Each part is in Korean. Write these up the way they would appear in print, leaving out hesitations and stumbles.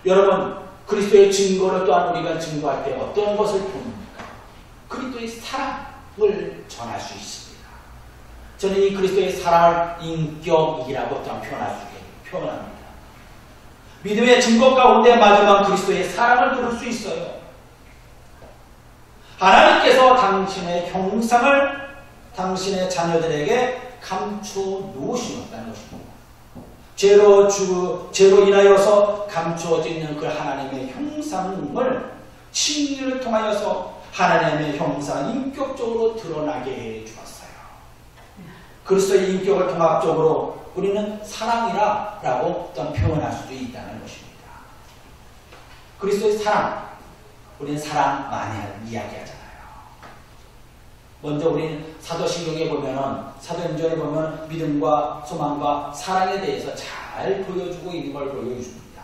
여러분, 그리스도의 증거를 또한 우리가 증거할 때 어떤 것을 보입니까? 그리스도의 사랑을 전할 수 있습니다. 저는 이 그리스도의 사랑을 인격이라고 또한 표현합니다. 믿음의 증거 가운데 마지막 그리스도의 사랑을 들을 수 있어요. 하나님께서 당신의 형상을 당신의 자녀들에게 감춰 놓으시었다는 것입니다. 죄로 인하여서 감추어져 있는 그 하나님의 형상을 칭의를 통하여서 하나님의 형상 인격적으로 드러나게 해 주었어요. 그리스도의 인격을 통합적으로 우리는 사랑이라고 어떤 표현할 수도 있다는 것입니다. 그리스도의 사랑, 우리는 사랑 많이 이야기하잖아요. 먼저 우리는 사도신경에 보면은, 사도행전에 보면 믿음과 소망과 사랑에 대해서 잘 보여주고 있는 걸 보여줍니다.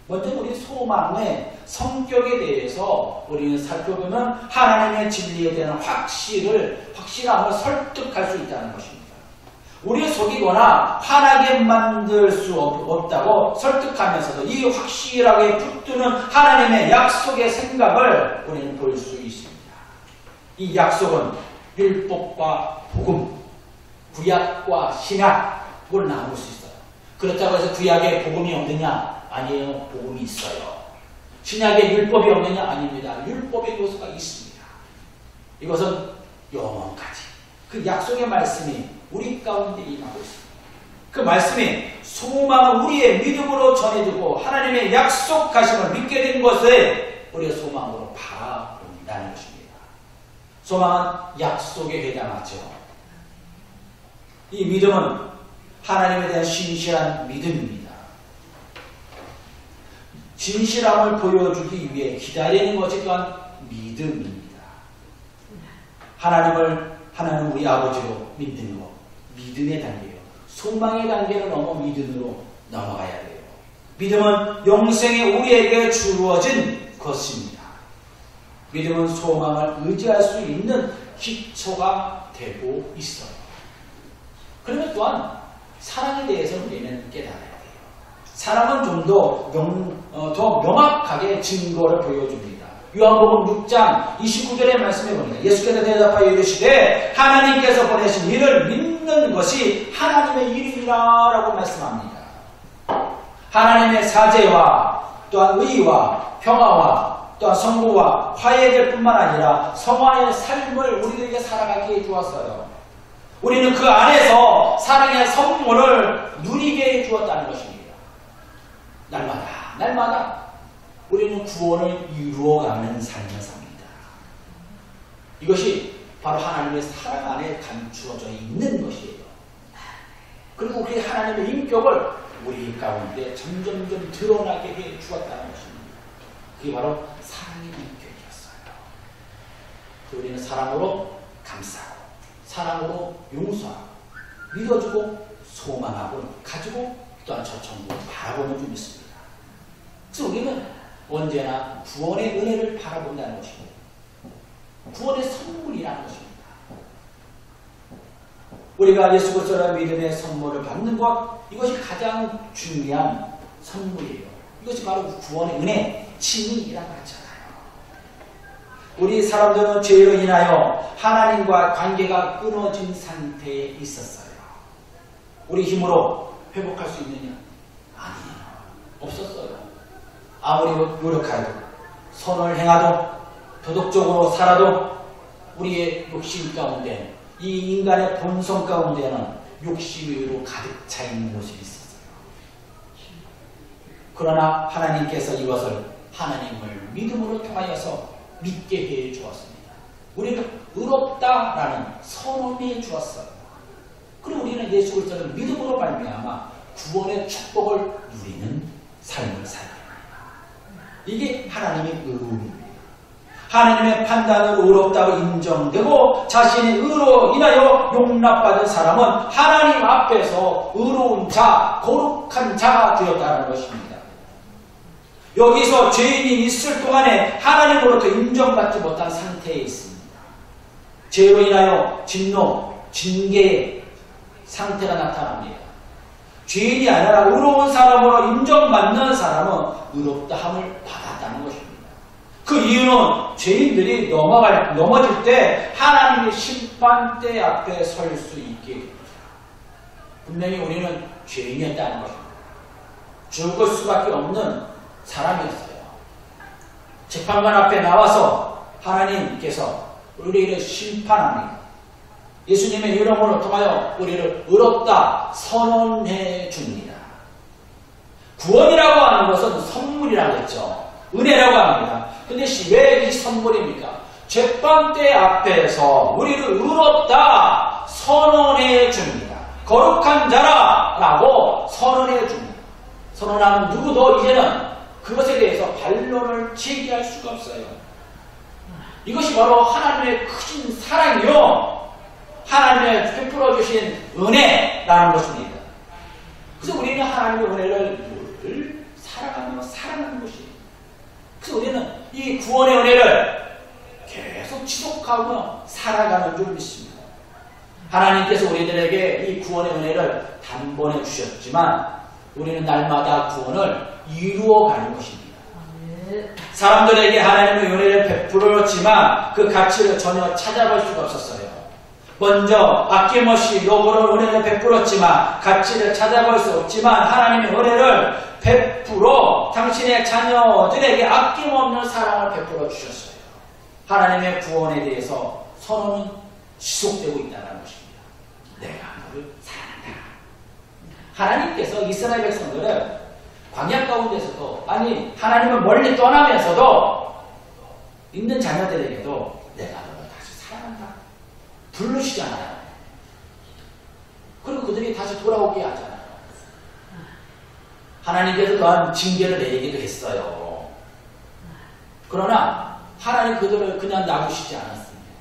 먼저 우리 소망의 성격에 대해서 우리는 살펴보면 하나님의 진리에 대한 확실함을 설득할 수 있다는 것입니다. 우리를 속이거나 화나게 만들 수 없다고 설득하면서도 이 확실하게 붙드는 하나님의 약속의 생각을 우리는 볼 수 있습니다. 이 약속은 율법과 복음, 구약과 신약을 나눌 수 있어요. 그렇다고 해서 구약에 복음이 없느냐? 아니에요. 복음이 있어요. 신약에 율법이 없느냐? 아닙니다. 율법의 요소가 있습니다. 이것은 영원까지. 그 약속의 말씀이 우리 가운데 임하고 있습니다. 그 말씀이 소망을 우리의 믿음으로 전해주고 하나님의 약속하심을 믿게 된 것에 우리의 소망으로 바라본다는 것입니다. 소망은 약속에 해당하죠. 이 믿음은 하나님에 대한 신실한 믿음입니다. 진실함을 보여주기 위해 기다리는 것이 또한 믿음입니다. 하나님 우리 아버지로 믿는 것, 믿음의 단계예요. 소망의 단계를 넘어 믿음으로 넘어가야 돼요. 믿음은 영생에 우리에게 주어진 것입니다. 믿음은 소망을 의지할 수 있는 기초가 되고 있어요. 그러면 또한 사랑에 대해서 우리는 깨달아야 돼요. 사랑은 좀 더 명확하게 증거를 보여줍니다. 요한복음 6장 29절의 말씀에 보니까 예수께서 대답하여 이르시되 하나님께서 보내신 이를 믿는 것이 하나님의 일이라고 말씀합니다. 하나님의 사제와 또한 의와 평화와 또한 성부와 화해될 뿐만 아니라 성화의 삶을 우리들에게 살아가게 해주었어요. 우리는 그 안에서 사랑의 선물을 누리게 해주었다는 것입니다. 날마다 우리는 구원을 이루어가는 삶을 삽니다. 이것이 바로 하나님의 사랑 안에 감추어져 있는 것이에요. 그리고 그 하나님의 인격을 우리 가운데 점점 드러나게 해 주었다는 것입니다. 그게 바로 사랑의 인격이었어요. 우리는 사랑으로 감싸고 사랑으로 용서하고 믿어주고 소망하고 가지고 또한 저 천국을 바라보는 줄 믿습니다. 그래서 우리는 언제나 구원의 은혜를 바라본다는 것입니다. 구원의 선물이라는 것입니다. 우리가 예수 그리스도의 믿음의 선물을 받는 것, 이것이 가장 중요한 선물이에요. 이것이 바로 구원의 은혜, 칭의라고 하잖아요. 우리 사람들은 죄로 인하여 하나님과 관계가 끊어진 상태에 있었어요. 우리 힘으로 회복할 수 있느냐? 아니에요. 없었어요. 아무리 노력해도, 선을 행하도, 도덕적으로 살아도 우리의 욕심 가운데, 이 인간의 본성 가운데는 욕심으로 가득 차 있는 모습이 있었어요. 그러나 하나님께서 이것을 하나님을 믿음으로 통하여서 믿게 해 주었습니다. 우리는 의롭다라는 선언해 주었어요. 그리고 우리는 예수 그리스도를 믿음으로 말미암아 구원의 축복을 누리는 삶을 살아요. 이게 하나님의 의로움입니다. 하나님의 판단으로 의롭다고 인정되고 자신의 의로 인하여 용납받은 사람은 하나님 앞에서 의로운 자, 거룩한 자가 되었다는 것입니다. 여기서 죄인이 있을 동안에 하나님으로부터 인정받지 못한 상태에 있습니다. 죄로 인하여 진노, 징계의 상태가 나타납니다. 죄인이 아니라 의로운 사람으로 인정받는 사람은 의롭다함을 받았다는 것입니다. 그 이유는 죄인들이 넘어질 때 하나님의 심판대 앞에 설 수 있게 됩니다. 분명히 우리는 죄인이었다는 것입니다. 죽을 수밖에 없는 사람이었어요. 재판관 앞에 나와서 하나님께서 우리를 심판합니다. 예수님의 이름으로 통하여 우리를 의롭다 선언해 줍니다. 구원이라고 하는 것은 선물이라고 했죠. 은혜라고 합니다. 근데 왜 이 선물입니까? 재판대 앞에서 우리를 의롭다 선언해 줍니다. 거룩한 자라라고 선언해 줍니다. 선언하면 누구도 이제는 그것에 대해서 반론을 제기할 수가 없어요. 이것이 바로 하나님의 크신 사랑이요, 하나님의 베풀어 주신 은혜라는 것입니다. 그래서 우리는 하나님의 은혜를 살아가며 사랑하는 것이에요. 그래서 우리는 이 구원의 은혜를 계속 지속하며 살아가는 줄 믿습니다. 하나님께서 우리들에게 이 구원의 은혜를 단번에 주셨지만 우리는 날마다 구원을 이루어가는 것입니다. 사람들에게 하나님의 은혜를 베풀었지만 그 가치를 전혀 찾아볼 수가 없었어요. 먼저 아낌없이 요구로 은혜를 베풀었지만 가치를 찾아볼 수 없지만 하나님의 은혜를 베풀어 당신의 자녀들에게 아낌없는 사랑을 베풀어 주셨어요. 하나님의 구원에 대해서 선언은 지속되고 있다는 것입니다. 내가 너를 사랑한다. 하나님께서 이스라엘 백성들을 광야 가운데서도, 아니 하나님을 멀리 떠나면서도 있는 자녀들에게도 내가 너를 다시 사랑한다 부르시잖아요. 그리고 그들이 다시 돌아오게 하잖아요. 하나님께서 또한 징계를 내리기도 했어요. 그러나 하나님 그들을 그냥 놔두시지 않았습니다.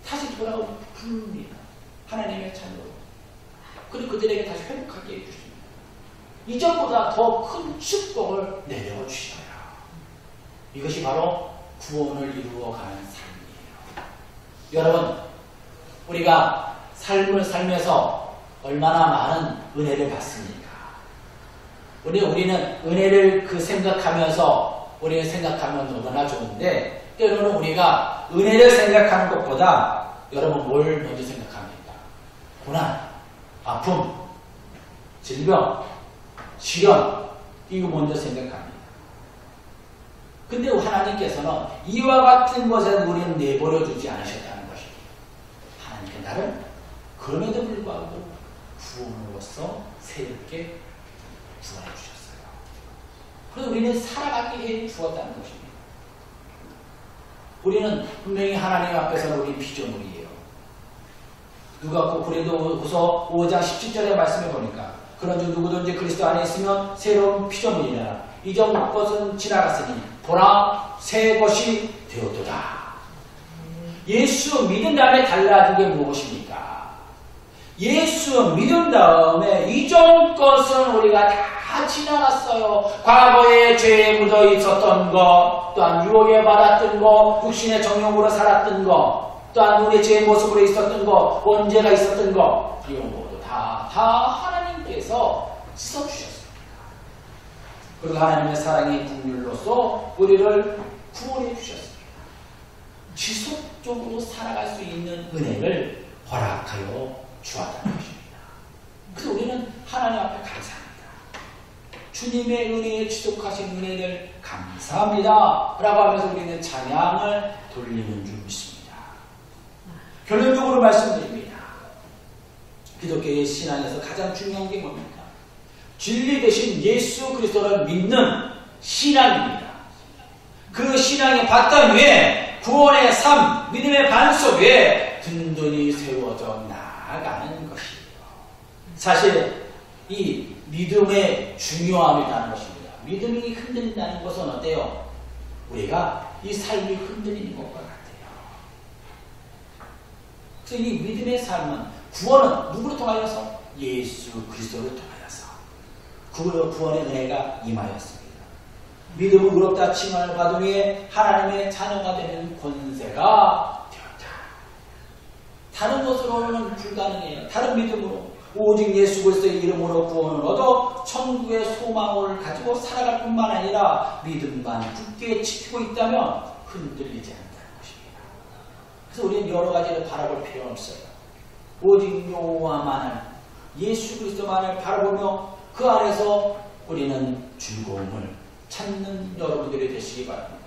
다시 돌아오게 부릅니다. 하나님의 자녀로. 그리고 그들에게 다시 회복하게 해주십니다. 이전보다 더 큰 축복을 내려 주셔요. 이것이 바로 구원을 이루어가는 삶이에요. 여러분, 우리가 삶을 살면서 얼마나 많은 은혜를 받습니까? 우리는 은혜를 생각하면서 우리가 생각하면 너무나 좋은데, 때로는 우리가 은혜를 생각하는 것보다 여러분 뭘 먼저 생각합니까? 고난, 아픔, 질병, 시련, 이거 먼저 생각합니다. 근데 하나님께서는 이와 같은 것에 우리는 내버려 두지 않으셨다는 것입니다. 하나님께 나를 그럼에도 불구하고 구원으로서 새롭게 구원해 주셨어요. 그래서 우리는 살아가게 해 주었다는 것입니다. 우리는 분명히 하나님 앞에서는 우리 피조물이에요. 누가 고린도후서 5장 17절의 말씀을 보니까 그런즉 누구든지 그리스도 안에 있으면 새로운 피조물이라 이전 것은 지나갔으니 보라 새 것이 되었도다. 예수 믿은 다음에 달라진 게 무엇입니까? 예수 믿은 다음에 이전 것은 우리가 다 지나갔어요. 과거에 죄에 묻어 있었던 것, 또한 유혹에 받았던 것, 육신의 정욕으로 살았던 것, 또한 우리의 죄의 모습으로 있었던 것, 원죄가 있었던 것, 이런 것도 다 하나님께서 씻어주셨습니다. 그리고 하나님의 사랑의 국률로서 우리를 구원해 주셨습니다. 지속적으로 살아갈 수 있는 은혜를 허락하여 주었다는 것입니다. 그래서 우리는 하나님 앞에 감사합니다. 주님의 은혜에 지속하신 은혜를 감사합니다 라고 하면서 우리는 찬양을 돌리는 줄 믿습니다. 결론적으로 말씀드립니다. 기독교의 신앙에서 가장 중요한 게 뭡니까? 진리 대신 예수 그리스도를 믿는 신앙입니다. 그 신앙의 바탕 위에 구원의 삶, 믿음의 반석 위에 든든히 세워져 나아가는 것이에요. 사실 이 믿음의 중요함이라는 것입니다. 믿음이 흔들린다는 것은 어때요? 우리가 이 삶이 흔들리는 것과 같아요. 그래서 이 믿음의 삶은 구원은 누구를 통하여서? 예수 그리스도를 통하여서 구원의 은혜가 임하였습니다. 믿음은 의롭다 칭함을 받은 후에 하나님의 자녀가 되는 권세가 되었다. 다른 것으로는 불가능해요. 다른 믿음으로 오직 예수 그리스도의 이름으로 구원을 얻어 천국의 소망을 가지고 살아갈 뿐만 아니라 믿음만 굳게 지키고 있다면 흔들리지 않는다는 것입니다. 그래서 우리는 여러 가지를 바라볼 필요는 없어요. 오직 여호와만을, 예수 그리스도만을 바라보며 그 안에서 우리는 즐거움을 찾는 여러분들이 되시기 바랍니다.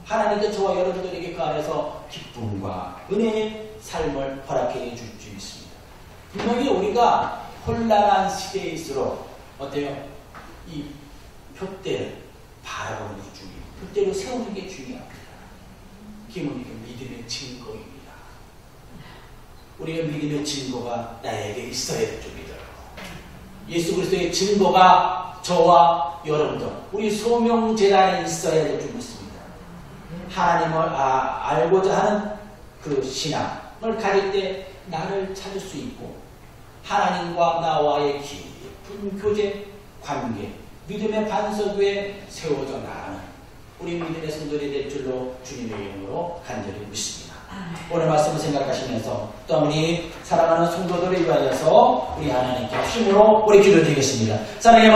하나님께 저와 여러분들에게 그 안에서 기쁨과 은혜의 삶을 허락해 줄 수 있습니다. 분명히 우리가 혼란한 시대일수록 어때요? 이 표대를 바라보는 게 중요해요. 표대를 세우는 게 중요합니다. 기본이 믿음의 증거입니다. 우리가 믿음의 증거가 나에게 있어야 될 줄 믿어요. 예수 그리스도의 증거가 저와 여러분들, 우리 소명재단에 있어야 될 줄 믿습니다. 하나님을 알고자 하는 그 신앙을 가질 때 나를 찾을 수 있고 하나님과 나와의 깊은 교제, 관계, 믿음의 반석 위에 세워져 나가는 우리 믿음의 성도들이 될 줄로 주님의 이름으로 간절히 믿습니다. 오늘 말씀을 생각하시면서 또 우리 사랑하는 성도들을 위하여서 우리 하나님께 힘으로 우리 기도드리겠습니다. 사랑의